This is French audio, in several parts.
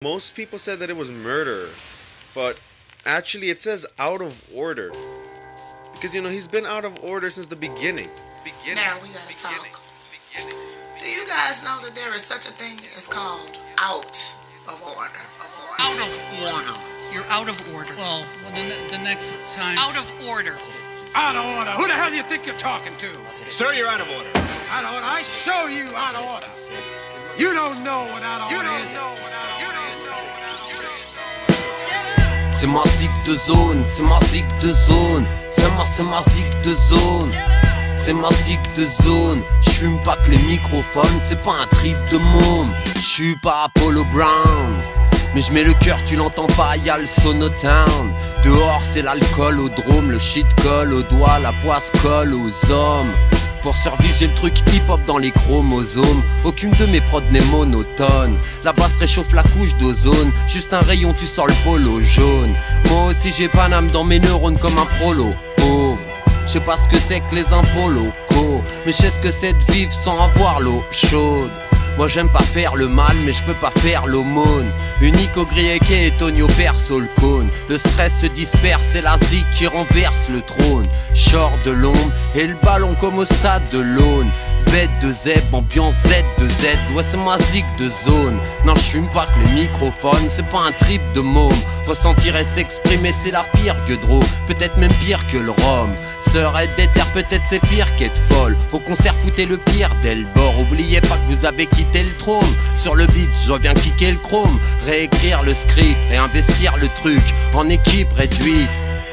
Most people said that it was murder, but actually it says out of order. Because, you know, he's been out of order since the beginning. Now we gotta talk. Do you guys know that there is such a thing as called out of order? Out of order. You're out of order. Well, the next time. Out of order. Out of order. Who the hell do you think you're talking to? Sir, you're out of order. Out of order. I show you out of order. You don't know what out of order is. C'est ma zig de zone, c'est ma zig de zone, c'est ma zig de zone, c'est ma zig de zone. J'fume pas que les microphones, c'est pas un trip de môme. J'suis pas Apollo Brown, mais j'mets le cœur, tu l'entends pas, y'a le Sonotown. Dehors c'est l'alcool au drôme, le shit colle au doigt, la poisse colle aux hommes. Pour survivre j'ai le truc hip-hop dans les chromosomes. Aucune de mes prods n'est monotone. La basse réchauffe la couche d'ozone. Juste un rayon tu sors le polo jaune. Moi aussi j'ai Paname dans mes neurones comme un prolo. Oh, je sais pas ce que c'est que les impôts locaux, mais je sais ce que c'est de vivre sans avoir l'eau chaude. Moi j'aime pas faire le mal mais je peux pas faire l'aumône. Unique au grieque et Tonio perso le cône. Le stress se disperse, c'est la zik qui renverse le trône. Short de l'ombre et le ballon comme au stade de l'Aune. Bête de zeb, ambiance Z de Z. Ouais c'est ma zik de zone. Non je fume pas que les microphones, c'est pas un trip de môme. Ressentir et s'exprimer c'est la pire que Dro. Peut-être même pire que le rhum. Sœur être déter, peut-être c'est pire qu'être folle. Au concert foutez le pire dès le bord. Oubliez pas que vous avez quitté le trône. Sur le beat je reviens kicker le chrome. Réécrire le script et investir le truc en équipe réduite.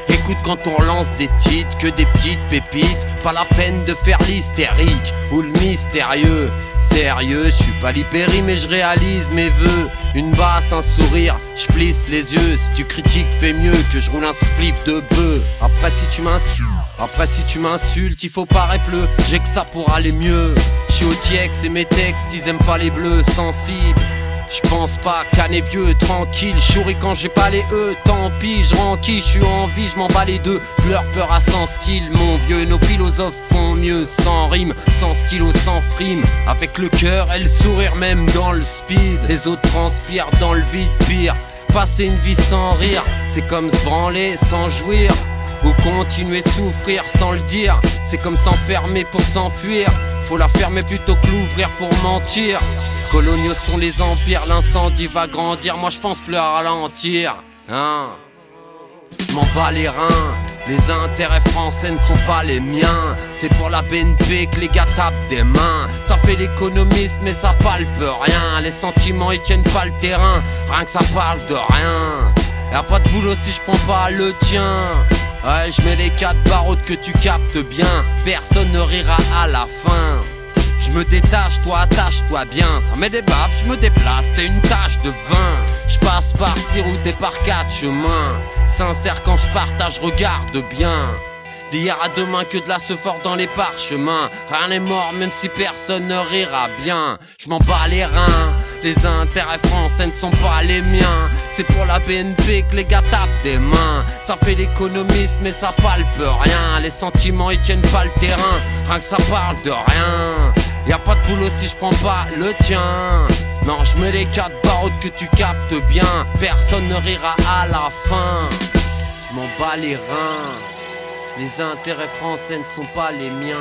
Écoute quand on lance des titres, que des petites pépites. Pas la peine de faire l'hystérique ou le mystérieux. Sérieux, je suis pas l'hypérie mais je réalise mes vœux. Une basse, un sourire, je plisse les yeux. Si tu critiques, fais mieux que je roule un spliff de bœuf. Après si tu m'insultes, il faut pas répleu. J'ai que ça pour aller mieux. J'suis au TX et mes textes, ils aiment pas les bleus sensibles. J'pense pas caner vieux, tranquille, j'chouris quand j'ai pas les E, tant pis, j'renquille, j'suis en vie, j'm'en bats les deux, leur peur à sans style, mon vieux, nos philosophes font mieux, sans rime, sans stylo, sans frime, avec le cœur et le sourire même dans le speed, les autres transpirent dans le vide, pire, passer une vie sans rire, c'est comme se branler sans jouir, ou continuer souffrir sans le dire, c'est comme s'enfermer pour s'enfuir, faut la fermer plutôt que l'ouvrir pour mentir. Coloniaux sont les empires, l'incendie va grandir, moi je pense plus à ralentir, hein. M'en bats les reins, les intérêts français ne sont pas les miens. C'est pour la BNP que les gars tapent des mains. Ça fait l'économiste mais ça palpe rien. Les sentiments ils tiennent pas le terrain, rien que ça parle de rien. Y'a pas de boulot si je prends pas le tien. Ouais je mets les 4 barreaux que tu captes bien. Personne ne rira à la fin. Je me détache, toi attache-toi bien. Ça met des baffes, je me déplace, t'es une tache de vin. Je passe par 6 routes et par 4 chemins. Sincère quand je partage, regarde bien. D'hier à demain que de la se fort dans les parchemins. Rien n'est mort même si personne ne rira bien. Je m'en bats les reins, les intérêts français ne sont pas les miens. C'est pour la BNP que les gars tapent des mains. Ça fait l'économiste mais ça palpe rien. Les sentiments ils tiennent pas le terrain, rien que ça parle de rien. Y'a pas de boulot si je prends pas le tien. Non je mets les 4 barreaux que tu captes bien. Personne ne rira à la fin. Je m'en bats les reins. Les intérêts français ne sont pas les miens.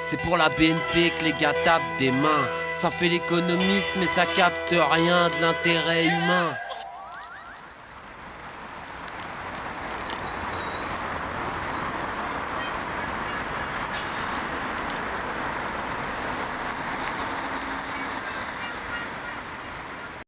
C'est pour la BNP que les gars tapent des mains. Ça fait l'économiste mais ça capte rien de l'intérêt humain.